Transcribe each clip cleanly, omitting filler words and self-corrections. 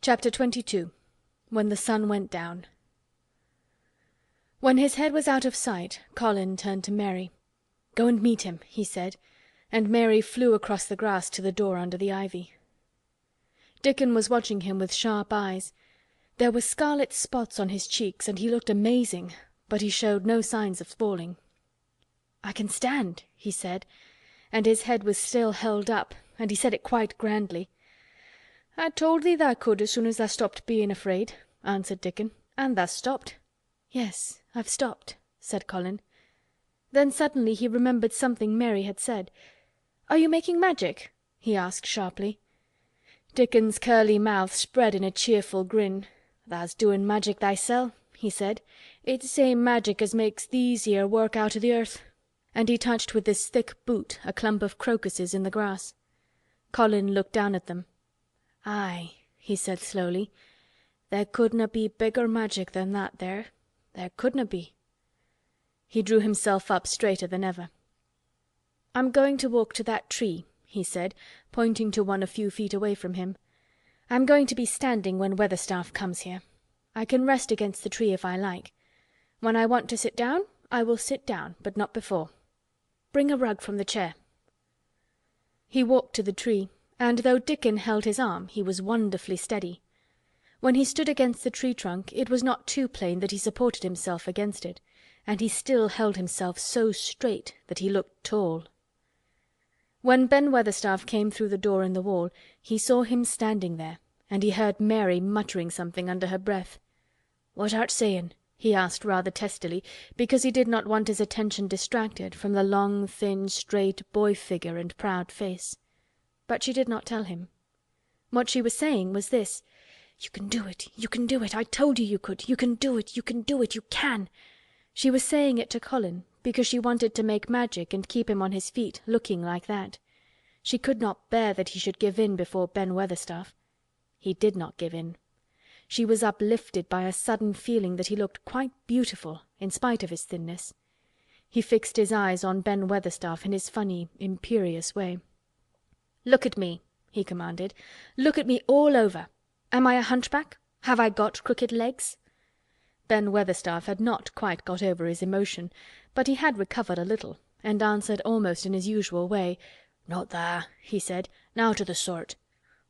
Chapter 22. When the Sun Went Down. When his head was out of sight, Colin turned to Mary. "Go and meet him," he said, and Mary flew across the grass to the door under the ivy. Dickon was watching him with sharp eyes. There were scarlet spots on his cheeks and he looked amazing, but he showed no signs of falling. "I can stand," he said, and his head was still held up, and he said it quite grandly. "I told thee tha could as soon as tha stopped being afraid," answered Dickon. "And tha's stopped." "Yes, I've stopped," said Colin. Then suddenly he remembered something Mary had said. "Are you making magic?" he asked sharply. Dickon's curly mouth spread in a cheerful grin. "Tha's doin' magic thysel'," he said. "It's same magic as makes these here work out o' the earth." And he touched with his thick boot a clump of crocuses in the grass. Colin looked down at them. "Aye," he said slowly. "There couldna be bigger magic than that there. There couldna be." He drew himself up straighter than ever. "I'm going to walk to that tree," he said, pointing to one a few feet away from him. "I'm going to be standing when Weatherstaff comes here. I can rest against the tree if I like. When I want to sit down, I will sit down, but not before. Bring a rug from the chair." He walked to the tree, and though Dickon held his arm he was wonderfully steady. When he stood against the tree trunk it was not too plain that he supported himself against it, and he still held himself so straight that he looked tall. When Ben Weatherstaff came through the door in the wall he saw him standing there, and he heard Mary muttering something under her breath. "What art sayin'?" he asked rather testily, because he did not want his attention distracted from the long, thin, straight boy figure and proud face. But she did not tell him. What she was saying was this: "You can do it! You can do it! I told you could! You can do it! You can do it! You can!" She was saying it to Colin because she wanted to make magic and keep him on his feet, looking like that. She could not bear that he should give in before Ben Weatherstaff. He did not give in. She was uplifted by a sudden feeling that he looked quite beautiful in spite of his thinness. He fixed his eyes on Ben Weatherstaff in his funny, imperious way. "Look at me," he commanded. "Look at me all over. Am I a hunchback? Have I got crooked legs?" Ben Weatherstaff had not quite got over his emotion, but he had recovered a little, and answered almost in his usual way. "Not tha," he said. "Nowt o' the sort.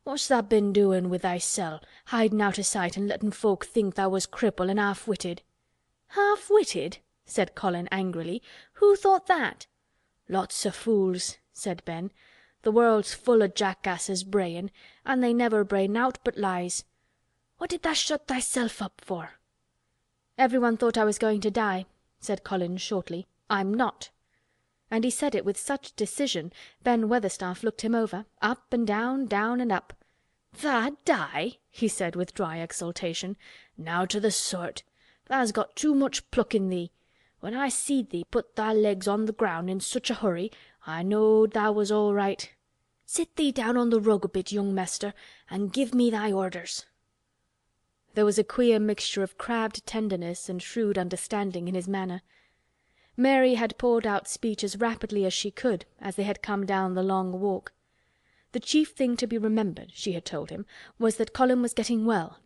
What's tha been doin' with thysel', hidin' out o' sight and lettin' folk think tha was cripple and half-witted?" "Half-witted?" said Colin angrily. "Who thought that?" "Lots o' fools," said Ben. "The world's full o' jackasses brayin', and they never bray nowt but lies. What did tha shut thyself up for?" "Everyone thought I was going to die," said Colin shortly. "I'm not." And he said it with such decision Ben Weatherstaff looked him over, up and down and up. "Tha die?" he said with dry exultation. "Nowt o' the sort. Tha's got too much pluck in thee. When I seed thee put thy legs on th' ground in such a hurry I knowed tha was all right. Sit thee down on the rug a bit, young mester, and give me thy orders." There was a queer mixture of crabbed tenderness and shrewd understanding in his manner. Mary had poured out speech as rapidly as she could as they had come down the long walk. The chief thing to be remembered, she had told him, was that Colin was getting well.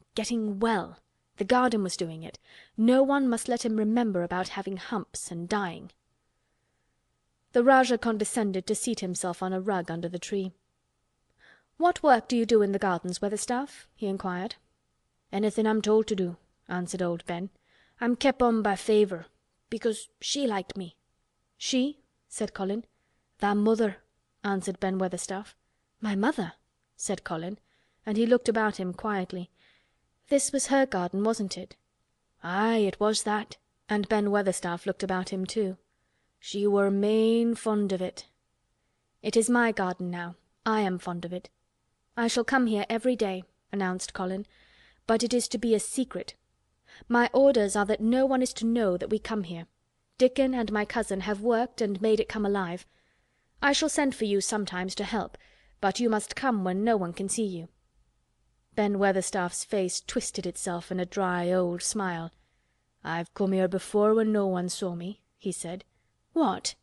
The garden was doing it. No one must let him remember about having humps and dying. The Rajah condescended to seat himself on a rug under the tree. "What work do you do in the gardens, Weatherstaff?" he inquired. "Anything I'm told to do," answered old Ben. "I'm kep' on by favour, because she liked me." "She?" said Colin. "Tha mother," answered Ben Weatherstaff. "My mother?" said Colin, and he looked about him quietly. This was her garden, wasn't it? Aye, it was that, and Ben Weatherstaff looked about him too. She were main fond of it. "It is my garden now. I am fond of it. I shall come here every day," announced Colin, "but it is to be a secret. My orders are that no one is to know that we come here. Dickon and my cousin have worked and made it come alive. I shall send for you sometimes to help, but you must come when no one can see you." Ben Weatherstaff's face twisted itself in a dry old smile. "I've come here before when no one saw me," he said. "What?"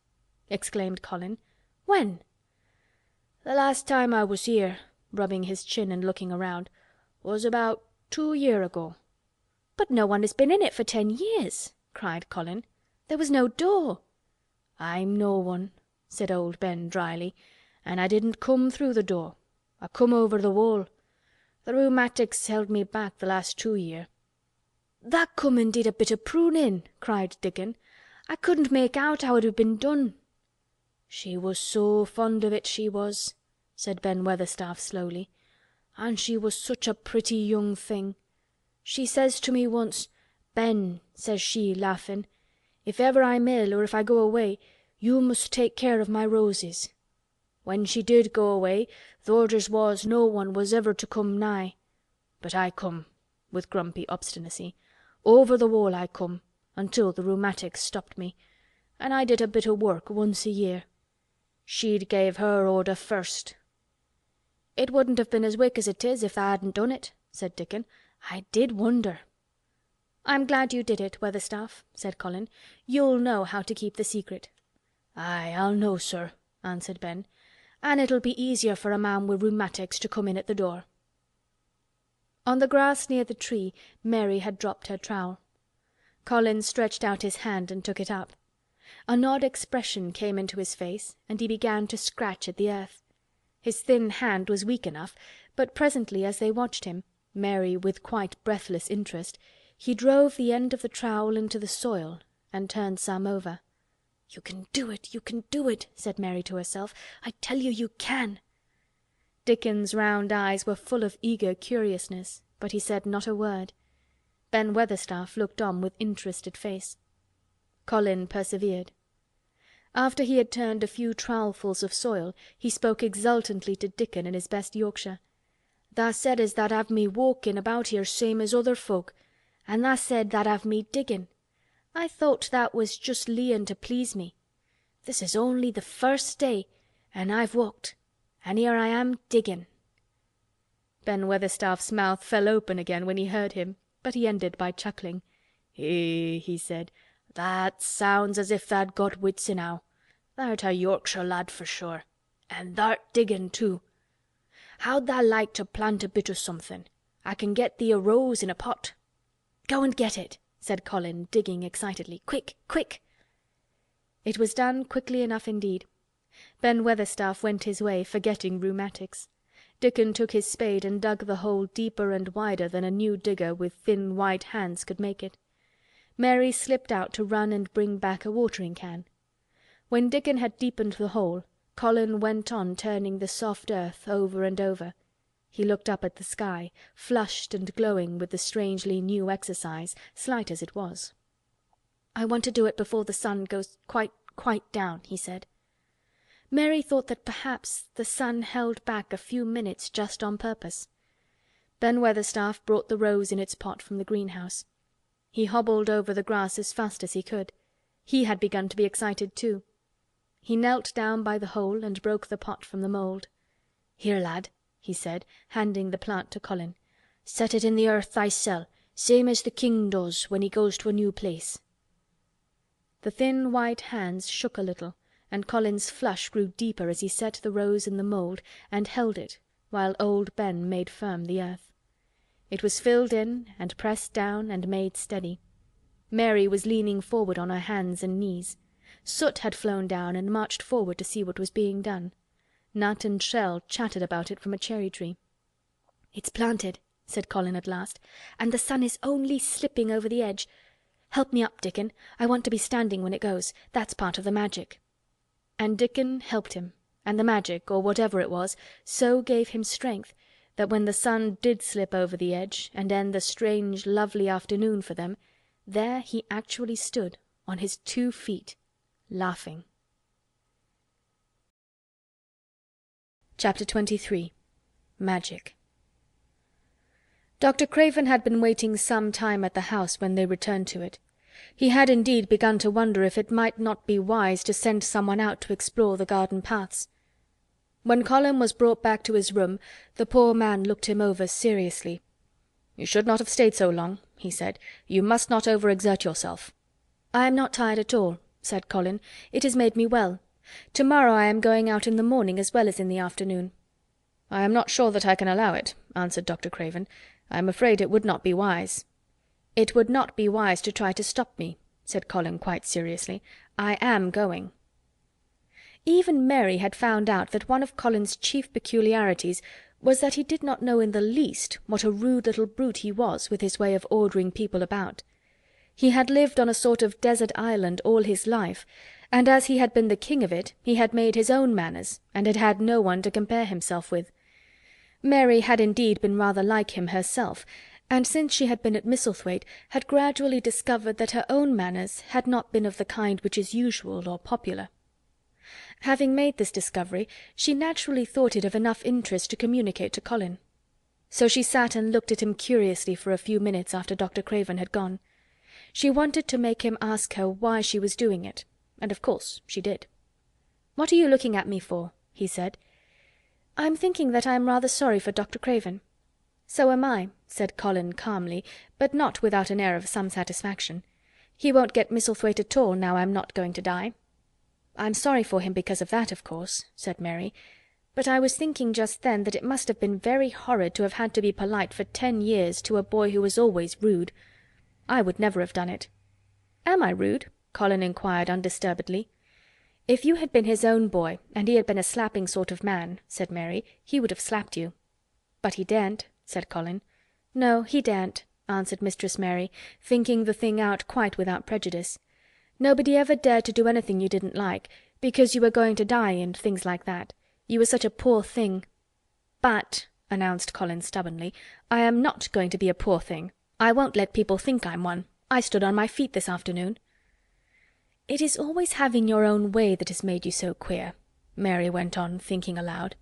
exclaimed Colin. "When?" "The last time I was here," rubbing his chin and looking around. Was about 2 year ago." "But no one has been in it for 10 years," cried Colin. "There was no door." "I'm no one," said old Ben dryly, "an' I didn't come through the door. I come over the wall. The rheumatics held me back the last 2 year." "Tha' come an' did a bit o' prunin'," cried Dickon. "I couldn't make out how it had been done." "She was so fond of it, she was," said Ben Weatherstaff slowly. "An' she was such a pretty young thing. She says to me once, 'Ben,' says she, laughin', 'if ever I'm ill or if I go away, you must take care of my roses.' When she did go away, th' orders was no one was ever to come nigh. But I come," with grumpy obstinacy. "Over the wall I come, until the rheumatics stopped me, an' I did a bit o' work once a year. She'd gave her order first." "It wouldn't have been as wick as it is if tha' hadn't done it," said Dickon. "I did wonder." "I'm glad you did it, Weatherstaff," said Colin. "You'll know how to keep the secret." "Aye, I'll know, sir," answered Ben. "An' it'll be easier for a man wi' rheumatics to come in at the door." On the grass near the tree Mary had dropped her trowel. Colin stretched out his hand and took it up. An odd expression came into his face and he began to scratch at the earth. His thin hand was weak enough, but presently as they watched him, Mary with quite breathless interest, he drove the end of the trowel into the soil and turned some over. "You can do it, you can do it," said Mary to herself. "I tell you, you can." Dickon's round eyes were full of eager curiousness, but he said not a word. Ben Weatherstaff looked on with interested face. Colin persevered. After he had turned a few trowelfuls of soil, he spoke exultantly to Dickon in his best Yorkshire. "Tha' said as tha'd have me walkin' about here same as other folk, an' tha' said tha'd have me diggin'. I thowt that was just leein' to please me. This is only th' first day an' I've walked, an' here I am diggin'." Ben Weatherstaff's mouth fell open again when he heard him, but he ended by chuckling. "Eh!" he said. "That sounds as if tha'd got wits enow. Tha'rt a Yorkshire lad for sure. An' tha'rt diggin' too. How'd tha' like to plant a bit o' somethin'? I can get thee a rose in a pot." "Go and get it," said Colin, digging excitedly. "Quick! Quick!" It was done quickly enough indeed. Ben Weatherstaff went his way, forgetting rheumatics. Dickon took his spade and dug the hole deeper and wider than a new digger with thin white hands could make it. Mary slipped out to run and bring back a watering can. When Dickon had deepened the hole, Colin went on turning the soft earth over and over. He looked up at the sky, flushed and glowing with the strangely new exercise, slight as it was. "I want to do it before the sun goes quite down," he said. Mary thought that perhaps the sun held back a few minutes just on purpose. Ben Weatherstaff brought the rose in its pot from the greenhouse. He hobbled over the grass as fast as he could. He had begun to be excited too. He knelt down by the hole and broke the pot from the mould. "Here, lad," he said, handing the plant to Colin. "Set it in the earth thysel, same as the king does when he goes to a new place." The thin white hands shook a little, and Colin's flush grew deeper as he set the rose in the mould and held it while old Ben made firm the earth. It was filled in and pressed down and made steady. Mary was leaning forward on her hands and knees. Soot had flown down and marched forward to see what was being done. Nut and Shell chattered about it from a cherry tree. "It's planted," said Colin at last, "and the sun is only slipping over the edge. Help me up, Dickon. I want to be standing when it goes. That's part of the magic." And Dickon helped him, and the magic, or whatever it was, so gave him strength that when the sun did slip over the edge and end the strange lovely afternoon for them, there he actually stood on his 2 feet, laughing. Chapter 23. Magic. Dr. Craven had been waiting some time at the house when they returned to it. He had indeed begun to wonder if it might not be wise to send someone out to explore the garden paths. When Colin was brought back to his room, the poor man looked him over seriously. "You should not have stayed so long," he said. "You must not overexert yourself." "I am not tired at all," said Colin. "It has made me well. Tomorrow I am going out in the morning as well as in the afternoon." "I am not sure that I can allow it," answered Dr. Craven. "I am afraid it would not be wise." "It would not be wise to try to stop me," said Colin quite seriously. "I am going." Even Mary had found out that one of Colin's chief peculiarities was that he did not know in the least what a rude little brute he was with his way of ordering people about. He had lived on a sort of desert island all his life, and as he had been the king of it, he had made his own manners and had had no one to compare himself with. Mary had indeed been rather like him herself, and since she had been at Misselthwaite had gradually discovered that her own manners had not been of the kind which is usual or popular. Having made this discovery, she naturally thought it of enough interest to communicate to Colin. So she sat and looked at him curiously for a few minutes after Dr. Craven had gone. She wanted to make him ask her why she was doing it, and of course she did. "What are you looking at me for?" he said. "I'm thinking that I am rather sorry for Dr. Craven." "So am I," said Colin calmly, but not without an air of some satisfaction. "He won't get Misselthwaite at all now I'm not going to die." "I'm sorry for him because of that, of course," said Mary. "But I was thinking just then that it must have been very horrid to have had to be polite for 10 years to a boy who was always rude. I would never have done it." "Am I rude?" Colin inquired undisturbedly. "If you had been his own boy and he had been a slapping sort of man," said Mary, "he would have slapped you." "But he daren't," said Colin. "No, he daren't," answered Mistress Mary, thinking the thing out quite without prejudice. "Nobody ever dared to do anything you didn't like, because you were going to die and things like that. You were such a poor thing." "But," announced Colin stubbornly, "I am not going to be a poor thing. I won't let people think I'm one. I stood on my feet this afternoon." "It is always having your own way that has made you so queer," Mary went on, thinking aloud.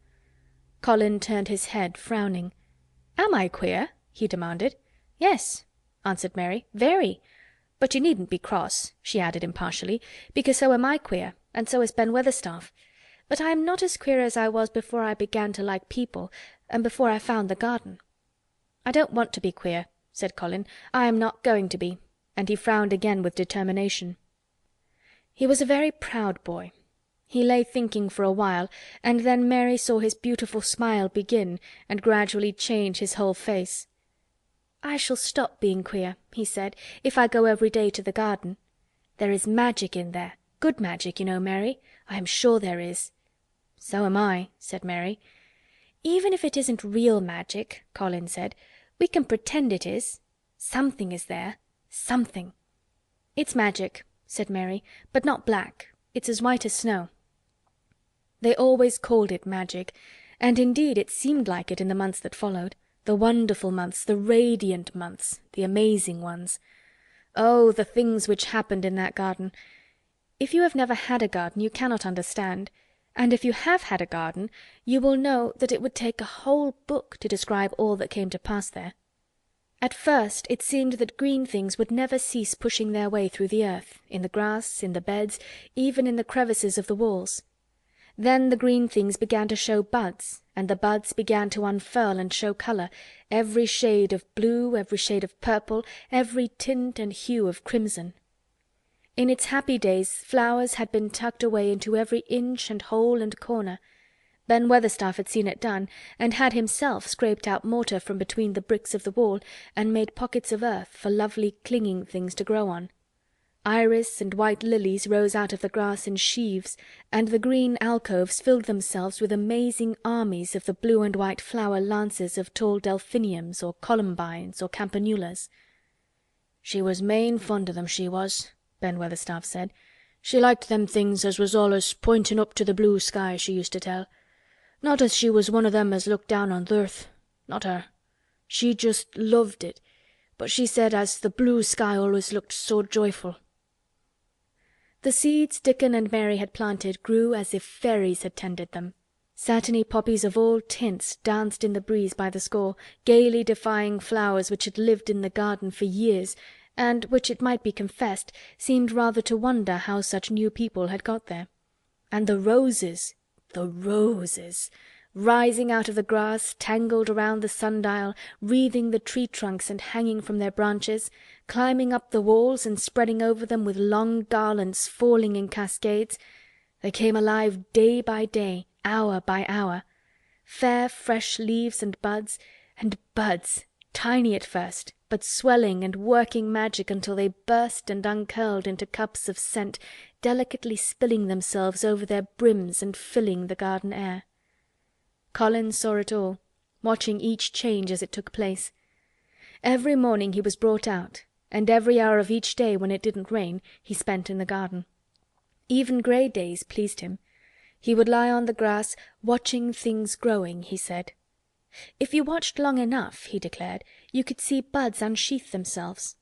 Colin turned his head, frowning. "Am I queer?" he demanded. "Yes," answered Mary, "very. But you needn't be cross," she added impartially, "because so am I queer, and so is Ben Weatherstaff. But I am not as queer as I was before I began to like people and before I found the garden." "I don't want to be queer," said Colin. "I am not going to be," and he frowned again with determination. He was a very proud boy. He lay thinking for a while, and then Mary saw his beautiful smile begin and gradually change his whole face. "I shall stop being queer," he said, "if I go every day to the garden. There is magic in there. Good magic, you know, Mary. I am sure there is." "So am I," said Mary. "Even if it isn't real magic," Colin said, "we can pretend it is. Something is there. Something." "It's magic," said Mary, "but not black. It's as white as snow." They always called it magic, and indeed it seemed like it in the months that followed. The wonderful months, the radiant months, the amazing ones. Oh, the things which happened in that garden! If you have never had a garden you cannot understand, and if you have had a garden you will know that it would take a whole book to describe all that came to pass there. At first it seemed that green things would never cease pushing their way through the earth, in the grass, in the beds, even in the crevices of the walls. Then the green things began to show buds, and the buds began to unfurl and show colour, every shade of blue, every shade of purple, every tint and hue of crimson. In its happy days flowers had been tucked away into every inch and hole and corner. Ben Weatherstaff had seen it done, and had himself scraped out mortar from between the bricks of the wall and made pockets of earth for lovely clinging things to grow on. Iris and white lilies rose out of the grass in sheaves, and the green alcoves filled themselves with amazing armies of the blue and white flower lances of tall delphiniums or columbines or campanulas. "She was main fond o' them, she was," Ben Weatherstaff said. "She liked them things as was allus pointing up to the blue sky, she used to tell. Not as she was one o' them as looked down on th' earth. Not her. She just loved it, but she said as the blue sky always looked so joyful." The seeds Dickon and Mary had planted grew as if fairies had tended them. Satiny poppies of all tints danced in the breeze by the score, gaily defying flowers which had lived in the garden for years and which, it might be confessed, seemed rather to wonder how such new people had got there. And the roses, rising out of the grass, tangled around the sundial, wreathing the tree trunks and hanging from their branches, climbing up the walls and spreading over them with long garlands falling in cascades, they came alive day by day, hour by hour. fair fresh leaves and buds, tiny at first, but swelling and working magic until they burst and uncurled into cups of scent, delicately spilling themselves over their brims and filling the garden air. Colin saw it all, watching each change as it took place. Every morning he was brought out, and every hour of each day when it didn't rain he spent in the garden. Even grey days pleased him. He would lie on the grass, watching things growing, he said. If you watched long enough, he declared, you could see buds unsheath themselves.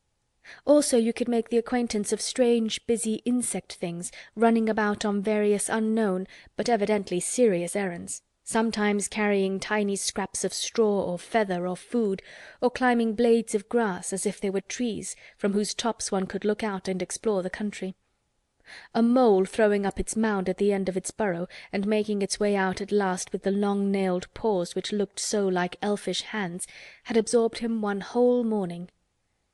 Also you could make the acquaintance of strange, busy insect things running about on various unknown but evidently serious errands, sometimes carrying tiny scraps of straw or feather or food, or climbing blades of grass as if they were trees from whose tops one could look out and explore the country. A mole throwing up its mound at the end of its burrow and making its way out at last with the long-nailed paws which looked so like elfish hands had absorbed him one whole morning.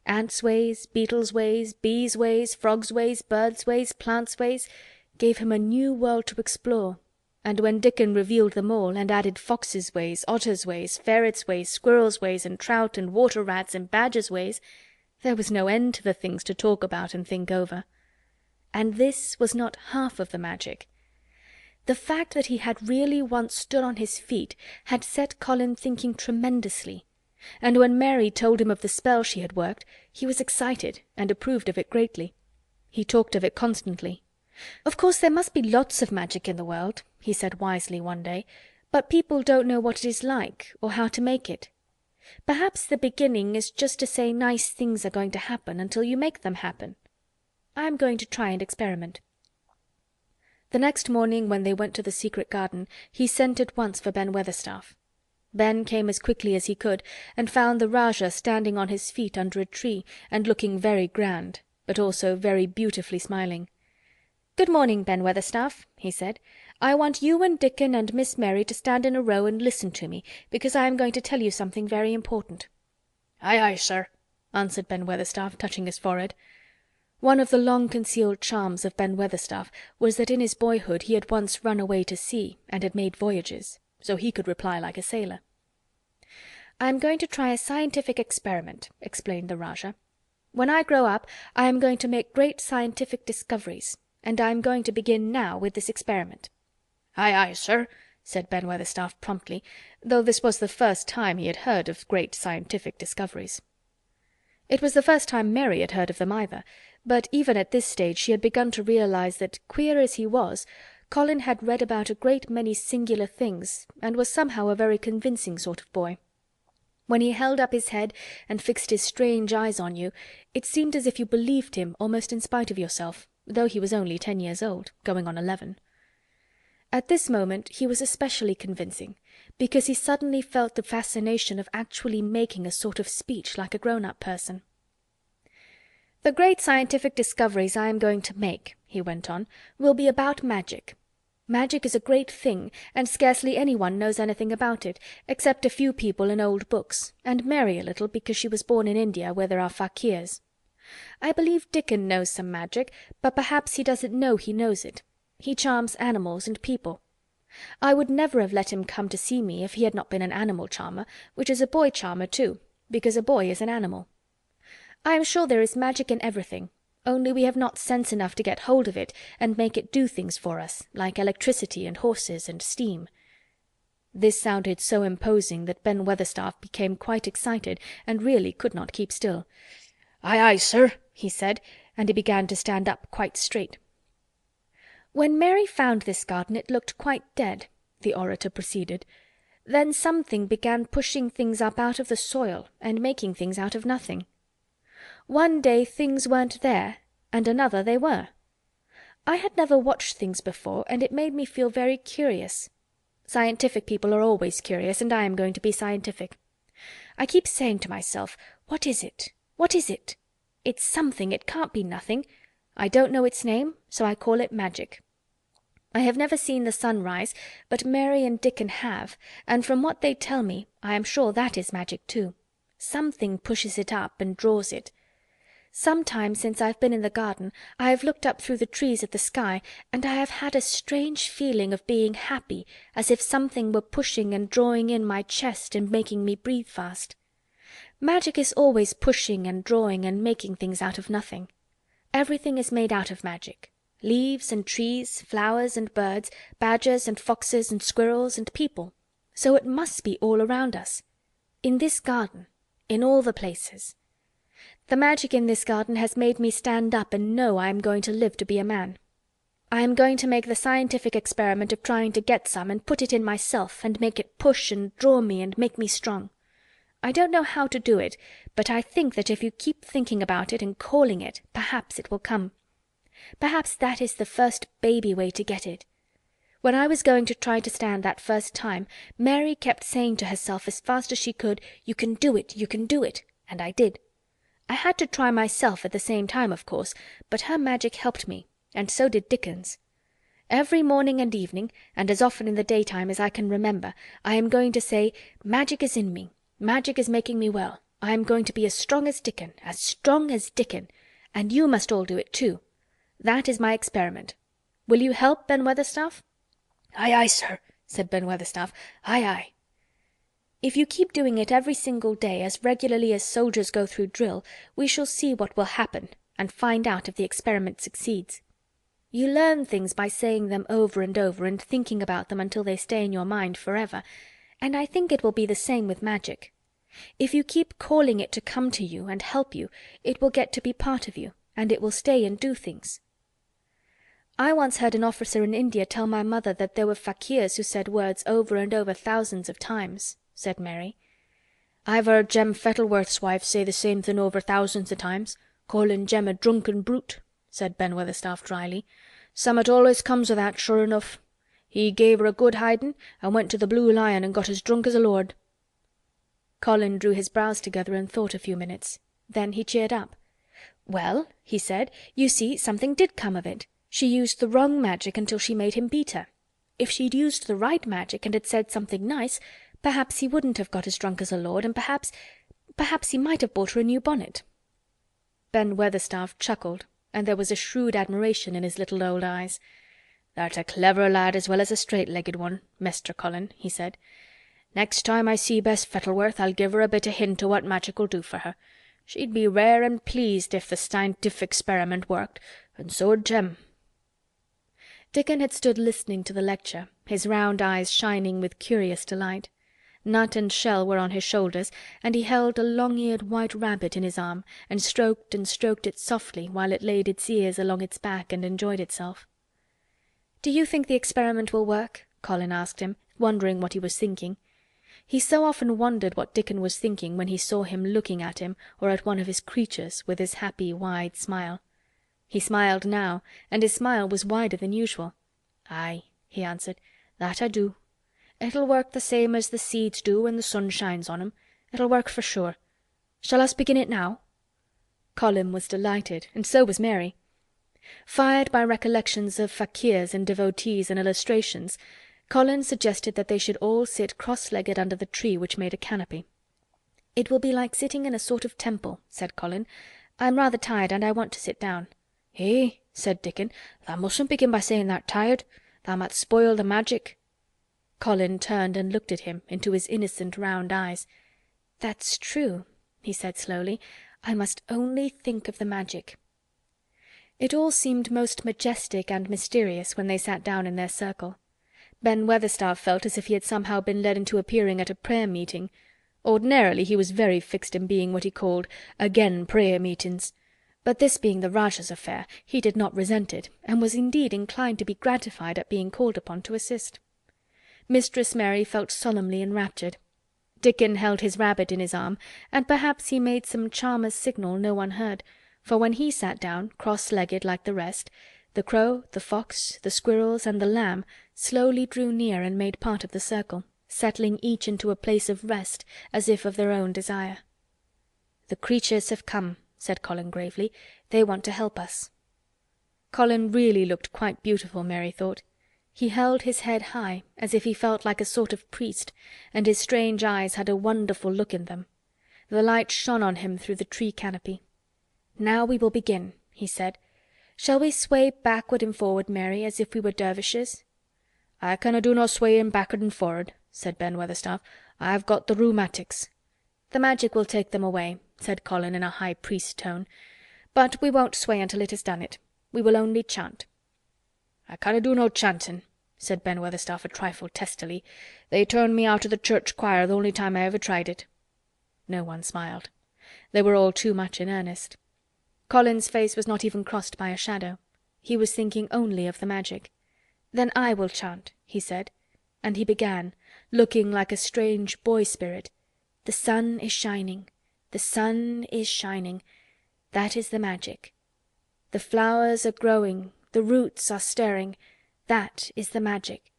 Ants' ways, beetles' ways, bees' ways, frogs' ways, birds' ways, plants' ways gave him a new world to explore, and when Dickon revealed them all and added foxes' ways, otters' ways, ferrets' ways, squirrels' ways, and trout and water-rats and badgers' ways, there was no end to the things to talk about and think over. And this was not half of the magic. The fact that he had really once stood on his feet had set Colin thinking tremendously, and when Mary told him of the spell she had worked, he was excited and approved of it greatly. He talked of it constantly. "Of course there must be lots of magic in the world," he said wisely one day, "but people don't know what it is like or how to make it. Perhaps the beginning is just to say nice things are going to happen until you make them happen. I'm going to try and experiment." The next morning when they went to the secret garden he sent at once for Ben Weatherstaff. Ben came as quickly as he could and found the Rajah standing on his feet under a tree and looking very grand, but also very beautifully smiling. "Good morning, Ben Weatherstaff," he said. "I want you and Dickon and Miss Mary to stand in a row and listen to me, because I am going to tell you something very important." "Aye, aye, sir," answered Ben Weatherstaff, touching his forehead. One of the long-concealed charms of Ben Weatherstaff was that in his boyhood he had once run away to sea and had made voyages, so he could reply like a sailor. "I am going to try a scientific experiment," explained the Rajah. "When I grow up I am going to make great scientific discoveries, and I am going to begin now with this experiment." "Aye, aye, sir," said Ben Weatherstaff promptly, though this was the first time he had heard of great scientific discoveries. It was the first time Mary had heard of them either, but even at this stage she had begun to realize that, queer as he was, Colin had read about a great many singular things and was somehow a very convincing sort of boy. When he held up his head and fixed his strange eyes on you, it seemed as if you believed him almost in spite of yourself, though he was only 10 years old, going on 11. At this moment he was especially convincing, because he suddenly felt the fascination of actually making a sort of speech like a grown-up person. "The great scientific discoveries I am going to make," he went on, "will be about magic. Magic is a great thing, and scarcely anyone knows anything about it, except a few people in old books, and Mary a little because she was born in India where there are fakirs. I believe Dickon knows some magic, but perhaps he doesn't know he knows it. He charms animals and people. I would never have let him come to see me if he had not been an animal charmer, which is a boy charmer too, because a boy is an animal. I am sure there is magic in everything, only we have not sense enough to get hold of it and make it do things for us, like electricity and horses and steam." This sounded so imposing that Ben Weatherstaff became quite excited and really could not keep still. "Aye, aye, sir," he said, and he began to stand up quite straight. "When Mary found this garden it looked quite dead," the orator proceeded. "Then something began pushing things up out of the soil and making things out of nothing. One day things weren't there, and another they were. I had never watched things before, and it made me feel very curious. Scientific people are always curious, and I am going to be scientific. I keep saying to myself, 'What is it? What is it? It's something, it can't be nothing.' I don't know its name, so I call it magic. I have never seen the sun rise, but Mary and Dickon have, and from what they tell me, I am sure that is magic too. Something pushes it up and draws it. Sometimes since I've been in the garden I have looked up through the trees at the sky, and I have had a strange feeling of being happy, as if something were pushing and drawing in my chest and making me breathe fast. Magic is always pushing and drawing and making things out of nothing. Everything is made out of magic. Leaves and trees, flowers and birds, badgers and foxes and squirrels and people. So it must be all around us. In this garden. In all the places. The magic in this garden has made me stand up and know I am going to live to be a man. I am going to make the scientific experiment of trying to get some and put it in myself and make it push and draw me and make me strong. I don't know how to do it, but I think that if you keep thinking about it and calling it, perhaps it will come. Perhaps that is the first baby way to get it. When I was going to try to stand that first time, Mary kept saying to herself as fast as she could, "You can do it, you can do it," and I did. I had to try myself at the same time, of course, but her magic helped me, and so did Dickon's. Every morning and evening, and as often in the daytime as I can remember, I am going to say, "Magic is in me. Magic is making me well. I am going to be as strong as Dickon, and you must all do it too. That is my experiment. Will you help, Ben Weatherstaff?" "Aye, aye, sir," said Ben Weatherstaff. "Aye, aye." If you keep doing it every single day as regularly as soldiers go through drill, we shall see what will happen and find out if the experiment succeeds. You learn things by saying them over and over and thinking about them until they stay in your mind forever, and I think it will be the same with magic. If you keep calling it to come to you and help you, it will get to be part of you, and it will stay and do things. I once heard an officer in India tell my mother that there were fakirs who said words over and over thousands of times, said Mary. "I've heard Jem Fettleworth's wife say the same thing over thousands of times, calling Jem a drunken brute," said Ben Weatherstaff dryly. "Summat always comes o' that, sure enough. He gave her a good hidin' and went to the Blue Lion and got as drunk as a lord." Colin drew his brows together and thought a few minutes. Then he cheered up. "Well," he said, "you see, something did come of it. She used the wrong magic until she made him beat her. If she'd used the right magic and had said something nice, perhaps he wouldn't have got as drunk as a lord, and perhaps he might have bought her a new bonnet." Ben Weatherstaff chuckled, and there was a shrewd admiration in his little old eyes. "Thou'rt a clever lad as well as a straight-legged one, Mester Colin," he said. "Next time I see Bess Fettleworth I'll give her a bit o' hint o' what magic'll do for her. She'd be rare and pleased if the scientific experiment worked, and so'd Jem." Dickon had stood listening to the lecture, his round eyes shining with curious delight. Nut and Shell were on his shoulders, and he held a long-eared white rabbit in his arm and stroked it softly while it laid its ears along its back and enjoyed itself. "Do you think the experiment will work?" Colin asked him, wondering what he was thinking. He so often wondered what Dickon was thinking when he saw him looking at him or at one of his creatures with his happy wide smile. He smiled now, and his smile was wider than usual. "Aye," he answered, "that I do. It'll work the same as the seeds do when the sun shines on 'em. It'll work for sure. Shall us begin it now?" Colin was delighted, and so was Mary. Fired by recollections of fakirs and devotees and illustrations, Colin suggested that they should all sit cross-legged under the tree which made a canopy. "It will be like sitting in a sort of temple," said Colin. "I'm rather tired and I want to sit down." "Eh," said Dickon, "tha' mustn't begin by saying tha'rt tired. Tha' might spoil the magic." Colin turned and looked at him into his innocent round eyes. "That's true," he said slowly. "I must only think of the magic." It all seemed most majestic and mysterious when they sat down in their circle. Ben Weatherstaff felt as if he had somehow been led into appearing at a prayer meeting. Ordinarily he was very fixed in being what he called "again prayer meetings," but this being the Rajah's affair, he did not resent it, and was indeed inclined to be gratified at being called upon to assist. Mistress Mary felt solemnly enraptured. Dickon held his rabbit in his arm, and perhaps he made some charmer's signal no one heard, for when he sat down, cross-legged like the rest, the crow, the fox, the squirrels, and the lamb slowly drew near and made part of the circle, settling each into a place of rest as if of their own desire. "The creatures have come," said Colin gravely. "They want to help us." Colin really looked quite beautiful, Mary thought. He held his head high, as if he felt like a sort of priest, and his strange eyes had a wonderful look in them. The light shone on him through the tree canopy. "Now we will begin," he said. "Shall we sway backward and forward, Mary, as if we were dervishes?" "I canna do no swayin' back'ard and for'ard," said Ben Weatherstaff. "I've got the rheumatics." "The Magic will take them away," said Colin in a high priest tone. "But we won't sway until it has done it. We will only chant." "I canna do no chantin'," said Ben Weatherstaff a trifle testily. "They turned me out o' the church choir th' only time I ever tried it." No one smiled. They were all too much in earnest. Colin's face was not even crossed by a shadow. He was thinking only of the Magic. "Then I will chant," he said, and he began, looking like a strange boy spirit. "The sun is shining. The sun is shining. That is the Magic. The flowers are growing. The roots are stirring. That is the Magic.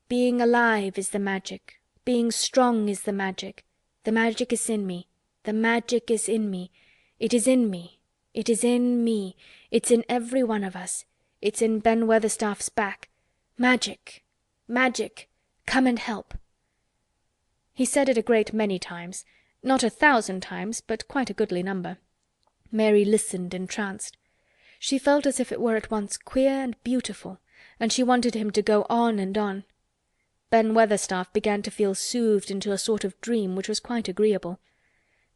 Being alive is the Magic. Being strong is the Magic. The Magic is in me. The Magic is in me. It is in me. It is in me. It's in every one of us. It's in Ben Weatherstaff's back. Magic! Magic! Come and help!" He said it a great many times. Not 1,000 times, but quite a goodly number. Mary listened entranced. She felt as if it were at once queer and beautiful, and she wanted him to go on and on. Ben Weatherstaff began to feel soothed into a sort of dream which was quite agreeable.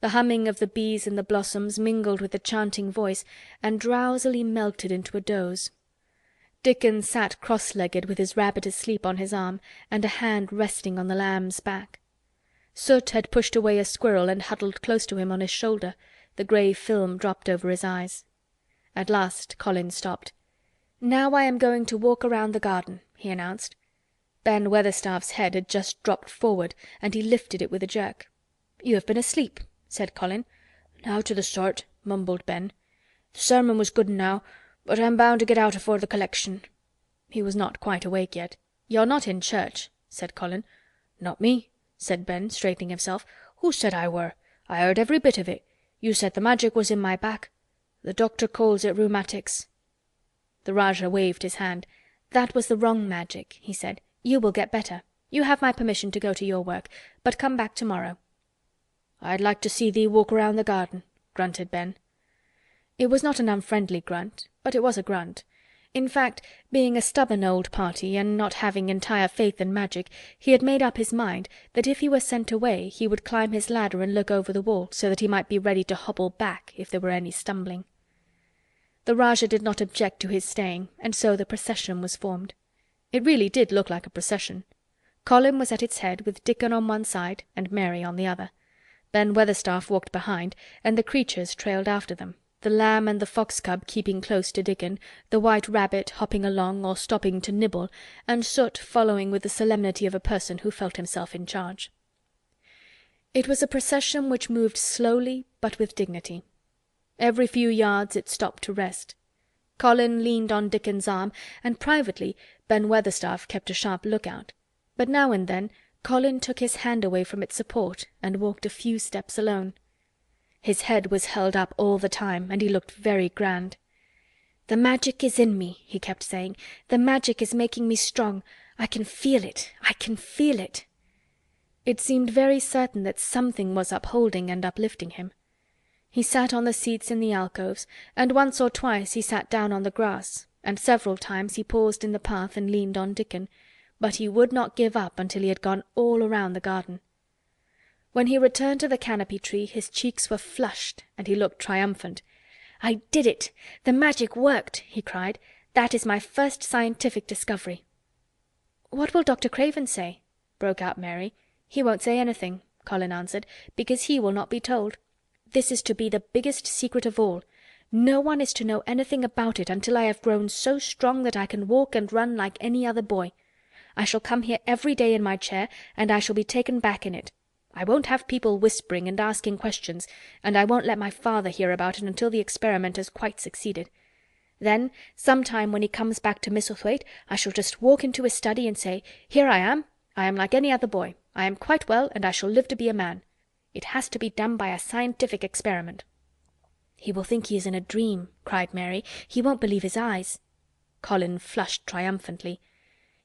The humming of the bees in the blossoms mingled with the chanting voice and drowsily melted into a doze. Dickon sat cross-legged with his rabbit asleep on his arm and a hand resting on the lamb's back. Soot had pushed away a squirrel and huddled close to him on his shoulder, the grey film dropped over his eyes. At last Colin stopped. "Now I am going to walk around the garden," he announced. Ben Weatherstaff's head had just dropped forward and he lifted it with a jerk. "You have been asleep," said Colin. "Nowt o' the sort," mumbled Ben. "Th' sermon was good enow, but I'm bound to get out afore the collection." He was not quite awake yet. "You're not in church," said Colin. "Not me," said Ben, straightening himself. "Who said I were? I heard every bit of it. You said the Magic was in my back. The doctor calls it rheumatics." The Rajah waved his hand. "That was the wrong Magic," he said. "You will get better. You have my permission to go to your work, but come back tomorrow." "I'd like to see thee walk around the garden," grunted Ben. It was not an unfriendly grunt, but it was a grunt. In fact, being a stubborn old party and not having entire faith in Magic, he had made up his mind that if he were sent away he would climb his ladder and look over the wall so that he might be ready to hobble back if there were any stumbling. The Rajah did not object to his staying, and so the procession was formed. It really did look like a procession. Colin was at its head with Dickon on one side and Mary on the other. Ben Weatherstaff walked behind and the creatures trailed after them, the lamb and the fox cub keeping close to Dickon, the white rabbit hopping along or stopping to nibble, and Soot following with the solemnity of a person who felt himself in charge. It was a procession which moved slowly but with dignity. Every few yards it stopped to rest. Colin leaned on Dickon's arm, and privately Ben Weatherstaff kept a sharp lookout. But now and then Colin took his hand away from its support and walked a few steps alone. His head was held up all the time, and he looked very grand. "The Magic is in me," he kept saying. "The Magic is making me strong. I can feel it. I can feel it." It seemed very certain that something was upholding and uplifting him. He sat on the seats in the alcoves, and once or twice he sat down on the grass, and several times he paused in the path and leaned on Dickon, but he would not give up until he had gone all around the garden. When he returned to the canopy tree his cheeks were flushed and he looked triumphant. "I did it! The Magic worked!" he cried. "That is my first scientific discovery." "What will Dr. Craven say?" broke out Mary. "He won't say anything," Colin answered, "because he will not be told. This is to be the biggest secret of all. No one is to know anything about it until I have grown so strong that I can walk and run like any other boy. I shall come here every day in my chair, and I shall be taken back in it. I won't have people whispering and asking questions, and I won't let my father hear about it until the experiment has quite succeeded. Then, sometime when he comes back to Misselthwaite, I shall just walk into his study and say, 'Here I am like any other boy. I am quite well, and I shall live to be a man.' It has to be done by a scientific experiment." "He will think he is in a dream," cried Mary. "He won't believe his eyes." Colin flushed triumphantly.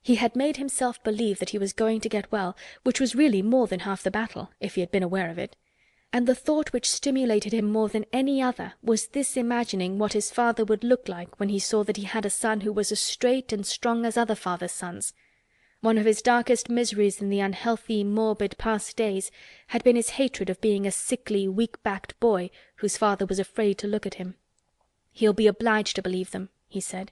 He had made himself believe that he was going to get well, which was really more than half the battle, if he had been aware of it. and the thought which stimulated him more than any other was this imagining what his father would look like when he saw that he had a son who was as straight and strong as other fathers' sons. One of his darkest miseries in the unhealthy, morbid past days had been his hatred of being a sickly, weak-backed boy whose father was afraid to look at him. "He'll be obliged to believe them," he said.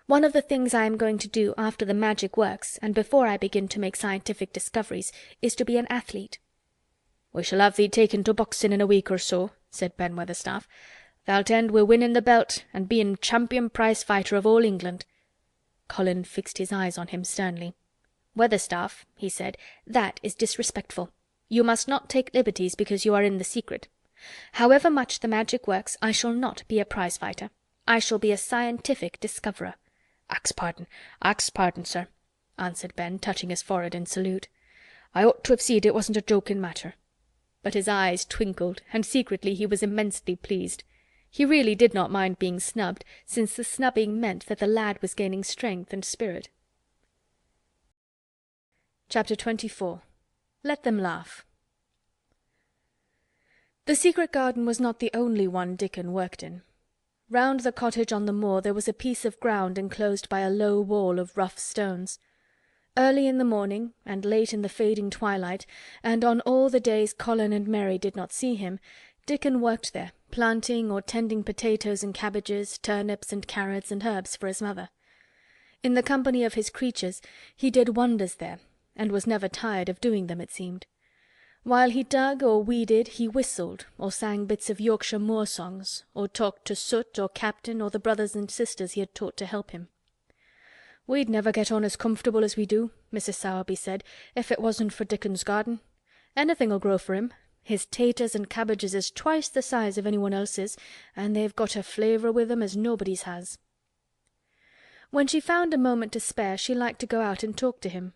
"One of the things I am going to do after the magic works, and before I begin to make scientific discoveries, is to be an athlete." "We shall have thee taken to boxing in a week or so," said Ben Weatherstaff. "Thou'lt end wi' winning the belt and being champion prize fighter of all England." Colin fixed his eyes on him sternly. "Weatherstaff," he said, "that is disrespectful. You must not take liberties because you are in the secret. However much the magic works, I shall not be a prize fighter. I shall be a scientific discoverer." Ax pardon, sir," answered Ben, touching his forehead in salute. "I ought to have seed it wasn't a joking matter." But his eyes twinkled, and secretly he was immensely pleased. He really did not mind being snubbed, since the snubbing meant that the lad was gaining strength and spirit. Chapter 24. Let Them Laugh. The secret garden was not the only one Dickon worked in. Round the cottage on the moor there was a piece of ground enclosed by a low wall of rough stones. Early in the morning, and late in the fading twilight, and on all the days Colin and Mary did not see him, Dickon worked there, planting or tending potatoes and cabbages, turnips and carrots and herbs for his mother. In the company of his creatures he did wonders there, and was never tired of doing them, it seemed. While he dug or weeded he whistled, or sang bits of Yorkshire moor songs, or talked to Soot or Captain or the brothers and sisters he had taught to help him. "We'd never get on as comfortable as we do," Mrs. Sowerby said, "if it wasn't for Dickon's garden. Anything'll grow for him. His taters and cabbages is twice the size of anyone else's, and they've got a flavour with 'em as nobody's has." When she found a moment to spare she liked to go out and talk to him.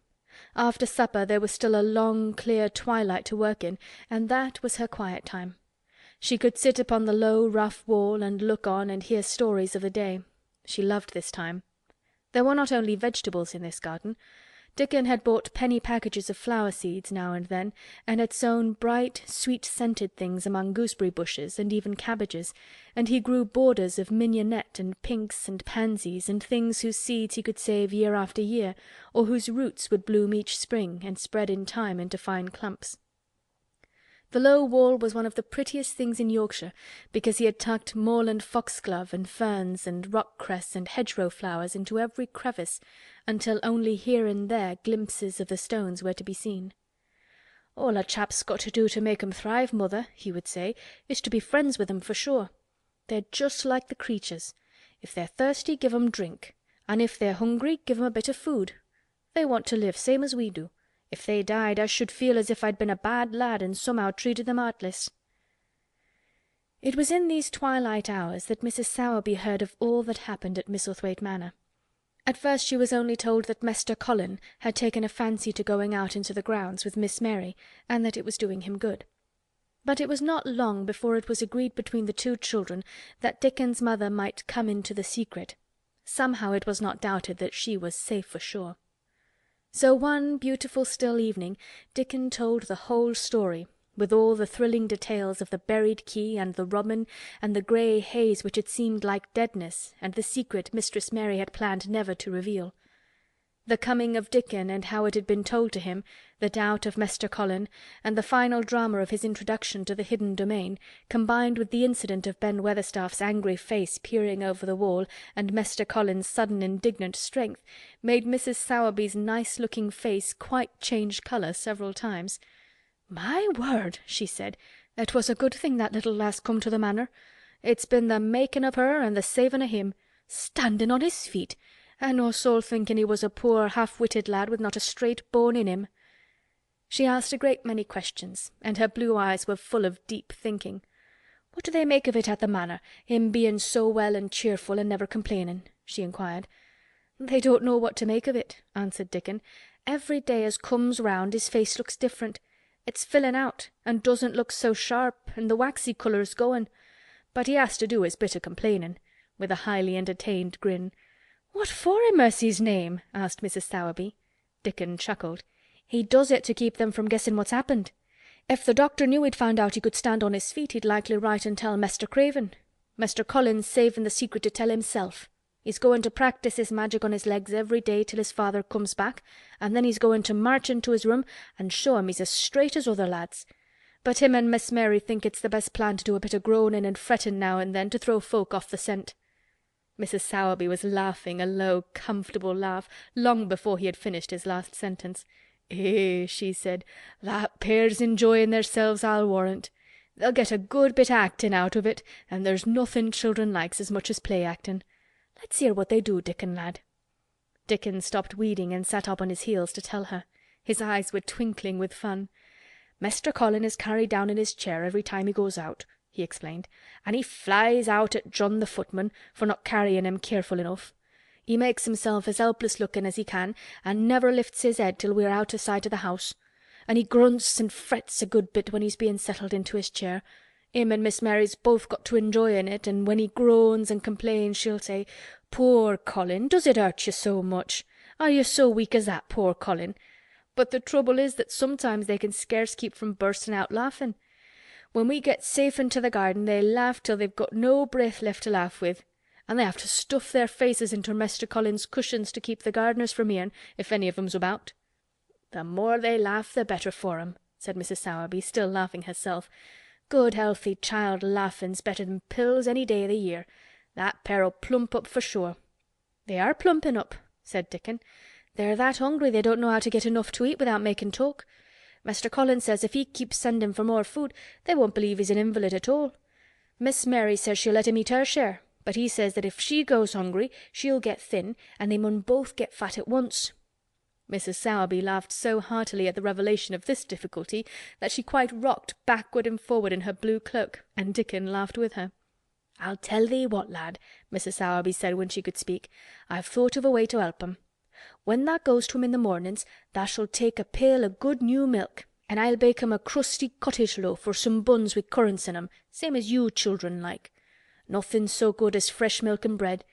After supper there was still a long, clear twilight to work in, and that was her quiet time. She could sit upon the low, rough wall and look on and hear stories of the day. She loved this time. There were not only vegetables in this garden. Dickon had bought penny packages of flower seeds now and then, and had sown bright, sweet-scented things among gooseberry bushes and even cabbages, and he grew borders of mignonette and pinks and pansies and things whose seeds he could save year after year, or whose roots would bloom each spring and spread in time into fine clumps. The low wall was one of the prettiest things in Yorkshire, because he had tucked moorland foxglove and ferns and rock-cress and hedgerow flowers into every crevice, until only here and there glimpses of the stones were to be seen. "All a chap's got to do to make 'em thrive, mother," he would say, "is to be friends with 'em for sure. They're just like the creatures. If they're thirsty, give 'em drink, and if they're hungry, give 'em a bit of food. They want to live same as we do. If they died, I should feel as if I'd been a bad lad and somehow treated them heartless." It was in these twilight hours that Mrs. Sowerby heard of all that happened at Misselthwaite Manor. At first she was only told that Mester Colin had taken a fancy to going out into the grounds with Miss Mary, and that it was doing him good. But it was not long before it was agreed between the two children that Dickon's mother might come into the secret. Somehow it was not doubted that she was safe for sure. So one beautiful still evening Dickon told the whole story, with all the thrilling details of the buried key and the robin and the grey haze which had seemed like deadness, and the secret Mistress Mary had planned never to reveal. The coming of Dickon and how it had been told to him, the doubt of Mester Colin, and the final drama of his introduction to the hidden domain, combined with the incident of Ben Weatherstaff's angry face peering over the wall and Mester Colin's sudden indignant strength, made Mrs. Sowerby's nice-looking face quite change colour several times. "My word," she said, "it was a good thing that little lass come to the Manor. It's been the making of her and the saving of him. Standing on his feet, and no soul thinking he was a poor half-witted lad with not a straight bone in him." She asked a great many questions, and her blue eyes were full of deep thinking. "What do they make of it at the Manor, him being so well and cheerful and never complaining?" she inquired. "They don't know what to make of it," answered Dickon. "Every day as comes round his face looks different. It's filling out, and doesn't look so sharp, and the waxy colour's going. But he has to do his bit o' complaining," with a highly entertained grin. "What for, in mercy's name?" asked Mrs. Sowerby. Dickon chuckled. "He does it to keep them from guessing what's happened. If the doctor knew he'd found out he could stand on his feet, he'd likely write and tell Mester Craven. Mester Colin's saving the secret to tell himself. He's going to practise his magic on his legs every day till his father comes back, and then he's going to march into his room and show him he's as straight as other lads. But him and Miss Mary think it's the best plan to do a bit of groaning and fretting now and then to throw folk off the scent." Mrs. Sowerby was laughing a low, comfortable laugh long before he had finished his last sentence. "Eh," she said, "that pair's enjoying theirselves, I'll warrant. They'll get a good bit of acting out of it, and there's nothing children likes as much as play-acting. Let's hear what they do, Dickon lad." Dickon stopped weeding and sat up on his heels to tell her. His eyes were twinkling with fun. "Mester Colin is carried down in his chair every time he goes out," he explained, "and he flies out at John the footman for not carrying him careful enough. He makes himself as helpless looking as he can, and never lifts his head till we're out of sight of the house. And he grunts and frets a good bit when he's being settled into his chair. Him and Miss Mary's both got to enjoying it, and when he groans and complains she'll say, 'Poor Colin, does it hurt you so much? Are you so weak as that, poor Colin?' But the trouble is that sometimes they can scarce keep from bursting out laughing. When we get safe into the garden they laugh till they've got no breath left to laugh with, and they have to stuff their faces into Mester Colin's cushions to keep the gardeners from hearing, if any of 'em's about." "The more they laugh the better for 'em," said Mrs. Sowerby, still laughing herself. "Good healthy child laughing's better than pills any day of the year. That pair'll plump up for sure." "They are plumping up," said Dickon. "They're that hungry they don't know how to get enough to eat without making talk. Mester Colin says if he keeps sending for more food they won't believe he's an invalid at all. Miss Mary says she'll let him eat her share, but he says that if she goes hungry she'll get thin, and they mun both get fat at once." Mrs. Sowerby laughed so heartily at the revelation of this difficulty that she quite rocked backward and forward in her blue cloak, and Dickon laughed with her. "I'll tell thee what, lad," Mrs. Sowerby said when she could speak. "I've thought of a way to help 'em. When thou goes to him in the mornings, thou shalt take a pail o' good new milk, and I'll bake 'em a crusty cottage loaf or some buns with currants in 'em, same as you children like. Nothing so good as fresh milk and bread.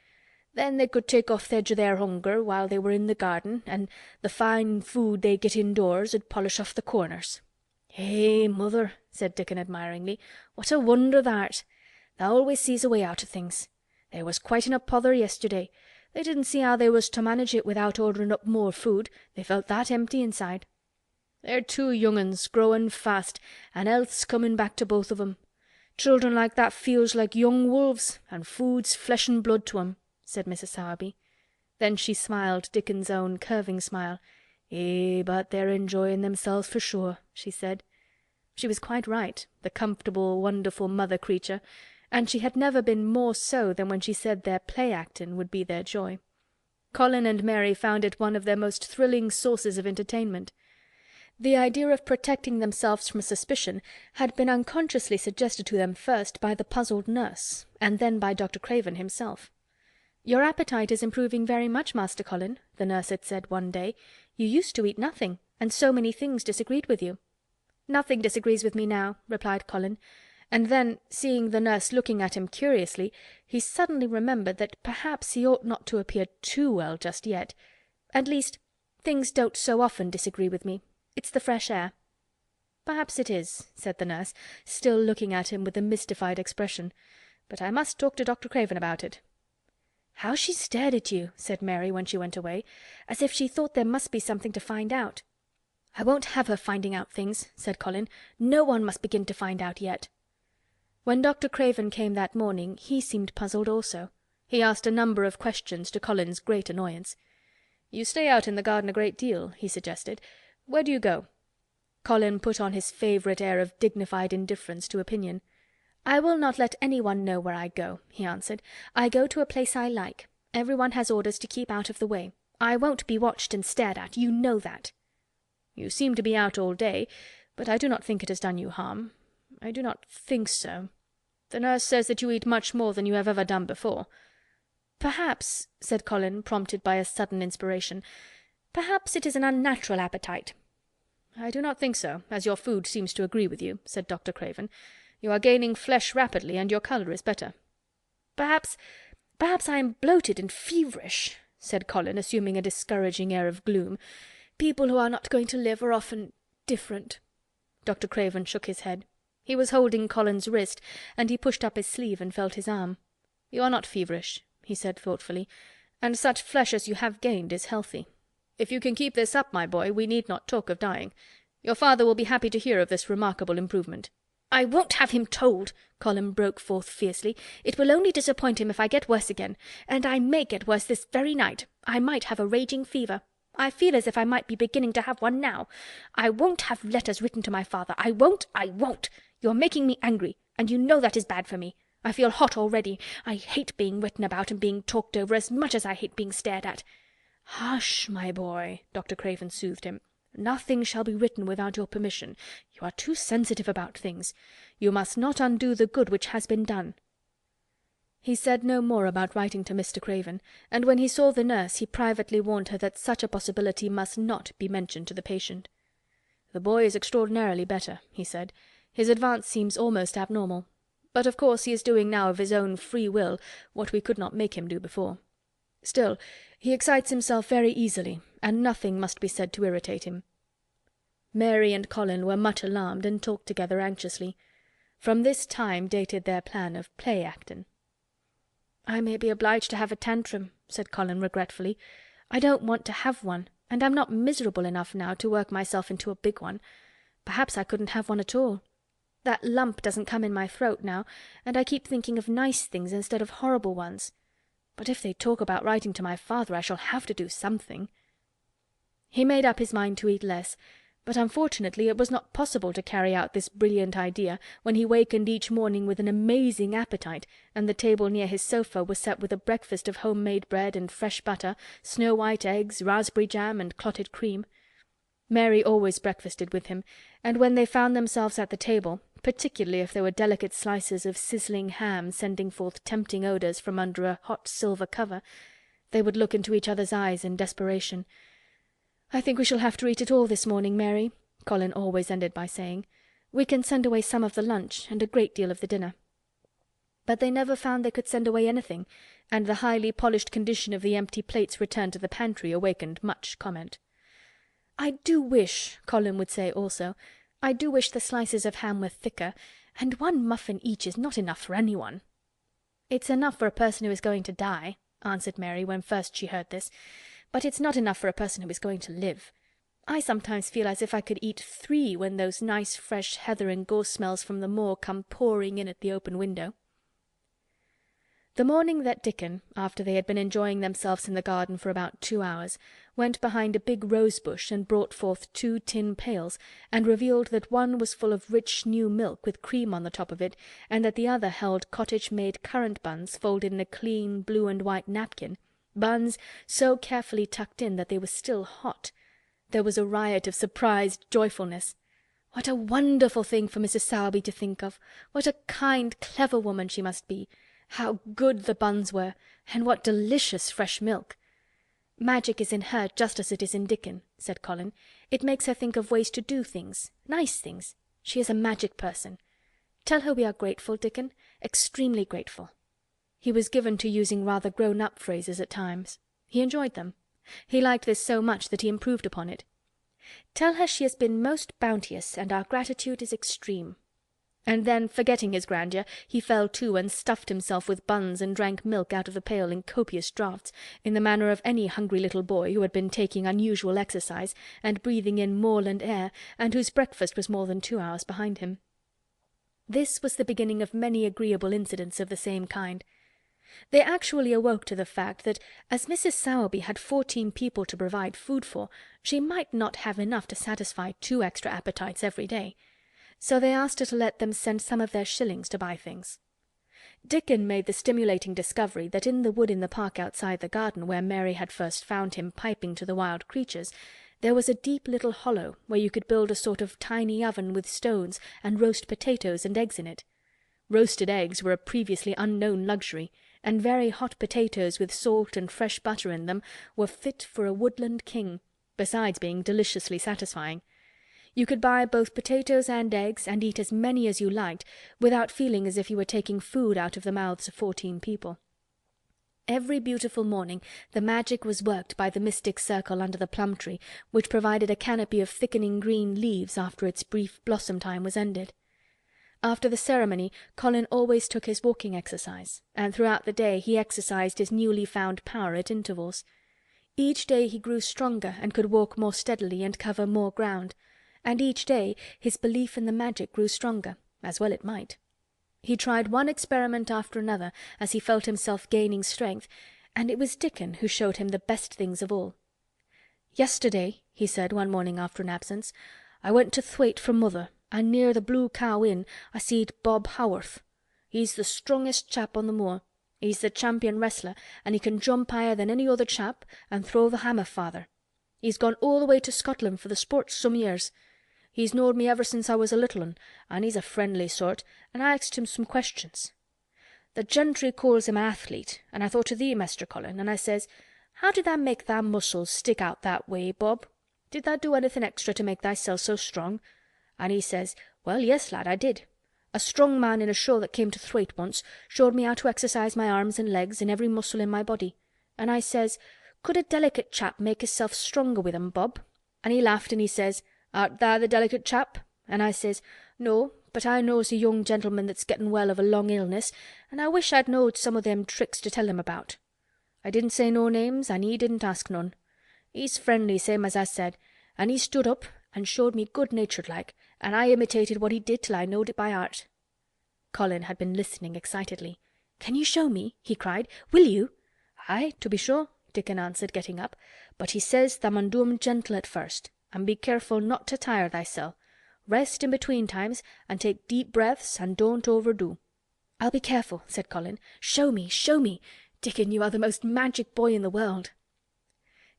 Then they could take off th' edge o' their hunger while they were in the garden, and the fine food they get indoors 'ud polish off the corners." "Eh, mother," said Dickon admiringly, "what a wonder tha'rt. Thou always sees a way out of things. They was quite in a pother yesterday. They didn't see how they was to manage it without ordering up more food, they felt that empty inside. They're two young uns, growing fast, and health's coming back to both of 'em. Children like that feels like young wolves, and food's flesh and blood to 'em," said Mrs. Sowerby. Then she smiled Dickon's own curving smile. "Eh, but they're enjoying themselves for sure," she said. She was quite right, the comfortable, wonderful mother creature, and she had never been more so than when she said their play-acting would be their joy. Colin and Mary found it one of their most thrilling sources of entertainment. The idea of protecting themselves from suspicion had been unconsciously suggested to them first by the puzzled nurse, and then by Dr. Craven himself. "Your appetite is improving very much, Master Colin," the nurse had said one day. "You used to eat nothing, and so many things disagreed with you." "Nothing disagrees with me now," replied Colin, and then, seeing the nurse looking at him curiously, he suddenly remembered that perhaps he ought not to appear too well just yet. "At least, things don't so often disagree with me. It's the fresh air." "Perhaps it is," said the nurse, still looking at him with a mystified expression. "But I must talk to Dr. Craven about it." "How she stared at you," said Mary when she went away, "as if she thought there must be something to find out." "I won't have her finding out things," said Colin. "No one must begin to find out yet." When Dr. Craven came that morning he seemed puzzled also. He asked a number of questions to Colin's great annoyance. "You stay out in the garden a great deal," he suggested. "Where do you go?" Colin put on his favourite air of dignified indifference to opinion. "I will not let anyone know where I go," he answered. "I go to a place I like. Everyone has orders to keep out of the way. I won't be watched and stared at. You know that." "You seem to be out all day, but I do not think it has done you harm. I do not think so. The nurse says that you eat much more than you have ever done before." "Perhaps," said Colin, prompted by a sudden inspiration, "perhaps it is an unnatural appetite." "I do not think so, as your food seems to agree with you," said Dr. Craven. "You are gaining flesh rapidly, and your colour is better." "Perhaps I am bloated and feverish," said Colin, assuming a discouraging air of gloom. "People who are not going to live are often different." Dr. Craven shook his head. He was holding Colin's wrist, and he pushed up his sleeve and felt his arm. "You are not feverish," he said thoughtfully, "and such flesh as you have gained is healthy. If you can keep this up, my boy, we need not talk of dying. Your father will be happy to hear of this remarkable improvement." "I won't have him told," Colin broke forth fiercely. "It will only disappoint him if I get worse again. And I may get worse this very night. I might have a raging fever. I feel as if I might be beginning to have one now. I won't have letters written to my father. I won't! I won't! You're making me angry, and you know that is bad for me. I feel hot already. I hate being written about and being talked over as much as I hate being stared at." "Hush, my boy," Dr. Craven soothed him. "Nothing shall be written without your permission. You are too sensitive about things. You must not undo the good which has been done." He said no more about writing to Mr. Craven, and when he saw the nurse he privately warned her that such a possibility must not be mentioned to the patient. "The boy is extraordinarily better," he said. "His advance seems almost abnormal. But of course he is doing now of his own free will what we could not make him do before. Still, he excites himself very easily, and nothing must be said to irritate him." Mary and Colin were much alarmed and talked together anxiously. From this time dated their plan of play-actin'. "I may be obliged to have a tantrum," said Colin regretfully. "I don't want to have one, and I'm not miserable enough now to work myself into a big one. Perhaps I couldn't have one at all. That lump doesn't come in my throat now, and I keep thinking of nice things instead of horrible ones. But if they talk about writing to my father I shall have to do something." He made up his mind to eat less, but unfortunately it was not possible to carry out this brilliant idea when he wakened each morning with an amazing appetite, and the table near his sofa was set with a breakfast of home-made bread and fresh butter, snow-white eggs, raspberry jam, and clotted cream. Mary always breakfasted with him, and when they found themselves at the table, particularly if there were delicate slices of sizzling ham sending forth tempting odours from under a hot silver cover, they would look into each other's eyes in desperation. "I think we shall have to eat it all this morning, Mary," Colin always ended by saying. "We can send away some of the lunch and a great deal of the dinner." But they never found they could send away anything, and the highly polished condition of the empty plates returned to the pantry awakened much comment. "I do wish," Colin would say also, "I do wish the slices of ham were thicker, and one muffin each is not enough for anyone." "It's enough for a person who is going to die," answered Mary when first she heard this, "but it's not enough for a person who is going to live. I sometimes feel as if I could eat 3 when those nice fresh heather and gorse smells from the moor come pouring in at the open window." The morning that Dickon, after they had been enjoying themselves in the garden for about 2 hours, went behind a big rose-bush and brought forth 2 tin pails, and revealed that one was full of rich new milk with cream on the top of it, and that the other held cottage-made currant buns folded in a clean blue and white napkin, buns so carefully tucked in that they were still hot, there was a riot of surprised joyfulness. What a wonderful thing for Mrs. Sowerby to think of! What a kind, clever woman she must be! How good the buns were, and what delicious fresh milk! "Magic is in her just as it is in Dickon," said Colin. "It makes her think of ways to do things, nice things. She is a magic person. Tell her we are grateful, Dickon, extremely grateful." He was given to using rather grown-up phrases at times. He enjoyed them. He liked this so much that he improved upon it. "Tell her she has been most bounteous, and our gratitude is extreme." And then, forgetting his grandeur, he fell to and stuffed himself with buns and drank milk out of the pail in copious draughts, in the manner of any hungry little boy who had been taking unusual exercise and breathing in moorland air, and whose breakfast was more than 2 hours behind him. This was the beginning of many agreeable incidents of the same kind. They actually awoke to the fact that, as Mrs. Sowerby had 14 people to provide food for, she might not have enough to satisfy 2 extra appetites every day. So they asked her to let them send some of their shillings to buy things. Dickon made the stimulating discovery that in the wood in the park outside the garden where Mary had first found him piping to the wild creatures, there was a deep little hollow where you could build a sort of tiny oven with stones and roast potatoes and eggs in it. Roasted eggs were a previously unknown luxury, and very hot potatoes with salt and fresh butter in them were fit for a woodland king, besides being deliciously satisfying. You could buy both potatoes and eggs and eat as many as you liked without feeling as if you were taking food out of the mouths of 14 people. Every beautiful morning the magic was worked by the mystic circle under the plum tree, which provided a canopy of thickening green leaves after its brief blossom time was ended. After the ceremony Colin always took his walking exercise, and throughout the day he exercised his newly found power at intervals. Each day he grew stronger and could walk more steadily and cover more ground, and each day his belief in the magic grew stronger, as well it might. He tried one experiment after another as he felt himself gaining strength, and it was Dickon who showed him the best things of all. "Yesterday," he said one morning after an absence, "I went to Thwaite for mother, and near the Blue Cow Inn I seed Bob Haworth. He's the strongest chap on the moor. He's the champion wrestler, and he can jump higher than any other chap and throw the hammer farther. He's gone all the way to Scotland for the sports some years. He's knowed me ever since I was a little un, and he's a friendly sort, and I asked him some questions. The gentry calls him a athlete, and I thought of thee, Master Colin, and I says, 'How did tha make thy muscles stick out that way, Bob? Did tha do anything extra to make thyself so strong?' And he says, 'Well, yes, lad, I did. A strong man in a show that came to Thwaite once showed me how to exercise my arms and legs and every muscle in my body. And I says, 'Could a delicate chap make hisself stronger with 'em, Bob?' And he laughed and he says, 'Art tha the delicate chap?' And I says, 'No, but I knows a young gentleman that's getting well of a long illness, and I wish I'd knowed some o' them tricks to tell him about.' I didn't say no names, and he didn't ask none. He's friendly, same as I said, and he stood up and showed me good-natured like, and I imitated what he did till I knowed it by heart." Colin had been listening excitedly. "Can you show me?" he cried. "Will you?" "Aye, to be sure," Dickon answered, getting up. "But he says tha mun do 'em gentle at first, and be careful not to tire thysel. Rest in between times, and take deep breaths, and don't overdo." "I'll be careful," said Colin. "Show me, show me! Dickon, you are the most magic boy in the world."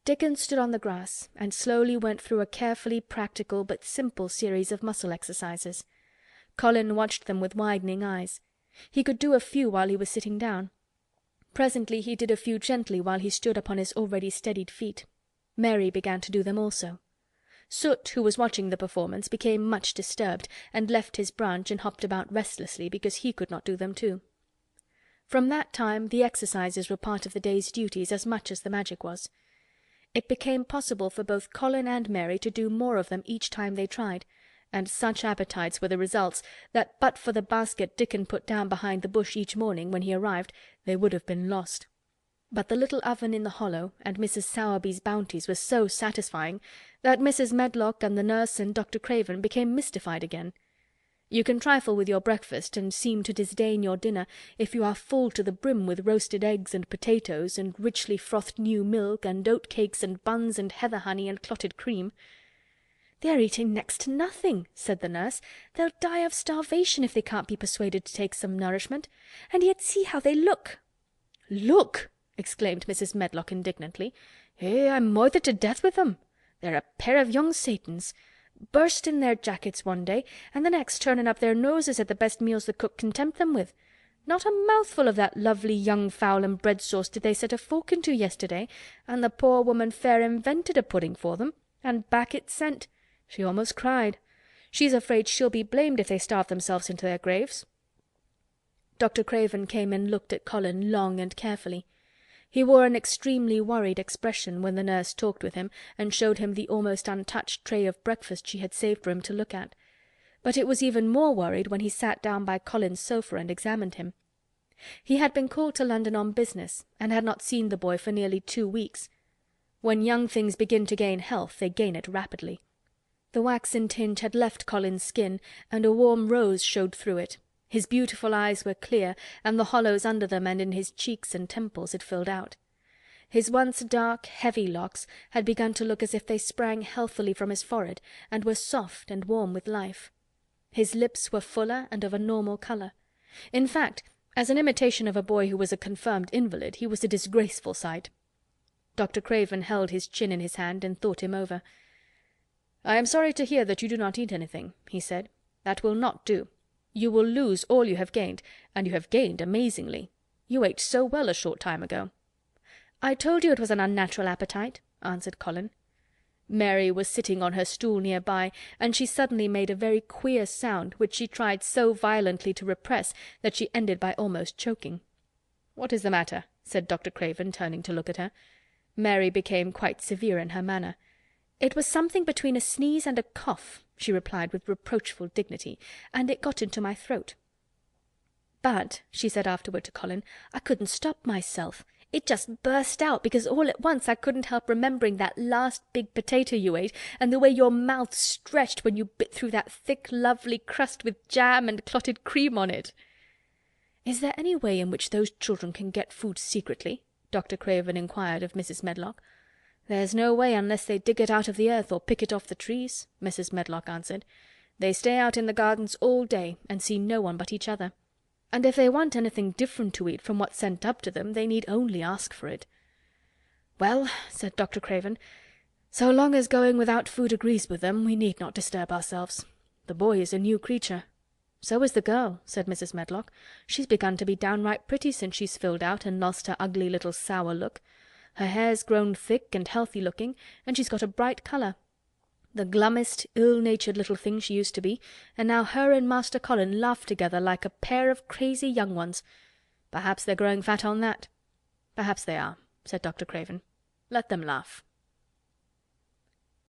Dickon stood on the grass and slowly went through a carefully practical but simple series of muscle exercises. Colin watched them with widening eyes. He could do a few while he was sitting down. Presently he did a few gently while he stood upon his already steadied feet. Mary began to do them also. Soot, who was watching the performance, became much disturbed and left his branch and hopped about restlessly because he could not do them too. From that time the exercises were part of the day's duties as much as the magic was. It became possible for both Colin and Mary to do more of them each time they tried, and such appetites were the results that but for the basket Dickon put down behind the bush each morning when he arrived they would have been lost. But the little oven in the hollow and Mrs. Sowerby's bounties were so satisfying that Mrs. Medlock and the nurse and Dr. Craven became mystified again. You can trifle with your breakfast and seem to disdain your dinner if you are full to the brim with roasted eggs and potatoes and richly frothed new milk and oat cakes and buns and heather honey and clotted cream. "They are eating next to nothing," said the nurse. "They'll die of starvation if they can't be persuaded to take some nourishment. And yet see how they look." "Look!" exclaimed Mrs. Medlock indignantly. "I'm moithered to death with them. They're a pair of young Satans. Bursting their jackets one day, and the next turning up their noses at the best meals the cook can tempt them with. Not a mouthful of that lovely young fowl and bread sauce did they set a fork into yesterday, and the poor woman fair invented a pudding for them, and back it sent. She almost cried. She's afraid she'll be blamed if they starve themselves into their graves." Dr. Craven came and looked at Colin long and carefully. He wore an extremely worried expression when the nurse talked with him and showed him the almost untouched tray of breakfast she had saved for him to look at. But it was even more worried when he sat down by Colin's sofa and examined him. He had been called to London on business and had not seen the boy for nearly 2 weeks. When young things begin to gain health, they gain it rapidly. The waxen tinge had left Colin's skin, and a warm rose showed through it. His beautiful eyes were clear, and the hollows under them and in his cheeks and temples had filled out. His once dark, heavy locks had begun to look as if they sprang healthily from his forehead and were soft and warm with life. His lips were fuller and of a normal colour. In fact, as an imitation of a boy who was a confirmed invalid, he was a disgraceful sight. Dr. Craven held his chin in his hand and thought him over. "I am sorry to hear that you do not eat anything," he said. "That will not do. You will lose all you have gained, and you have gained amazingly. You ate so well a short time ago." "I told you it was an unnatural appetite," answered Colin. Mary was sitting on her stool near by, and she suddenly made a very queer sound which she tried so violently to repress that she ended by almost choking. "What is the matter?" said Dr. Craven, turning to look at her. Mary became quite severe in her manner. "It was something between a sneeze and a cough," she replied with reproachful dignity, "and it got into my throat. But," she said afterward to Colin, "I couldn't stop myself. It just burst out, because all at once I couldn't help remembering that last big potato you ate, and the way your mouth stretched when you bit through that thick, lovely crust with jam and clotted cream on it." "Is there any way in which those children can get food secretly?" Dr. Craven inquired of Mrs. Medlock. "There's no way unless they dig it out of the earth or pick it off the trees," Mrs. Medlock answered. "They stay out in the gardens all day and see no one but each other. And if they want anything different to eat from what's sent up to them, they need only ask for it." "Well," said Dr. Craven, "so long as going without food agrees with them, we need not disturb ourselves. The boy is a new creature." "So is the girl," said Mrs. Medlock. "She's begun to be downright pretty since she's filled out and lost her ugly little sour look. Her hair's grown thick and healthy looking, and she's got a bright colour. The glummest, ill-natured little thing she used to be, and now her and Master Colin laugh together like a pair of crazy young ones. Perhaps they're growing fat on that." "Perhaps they are," said Dr. Craven. "Let them laugh."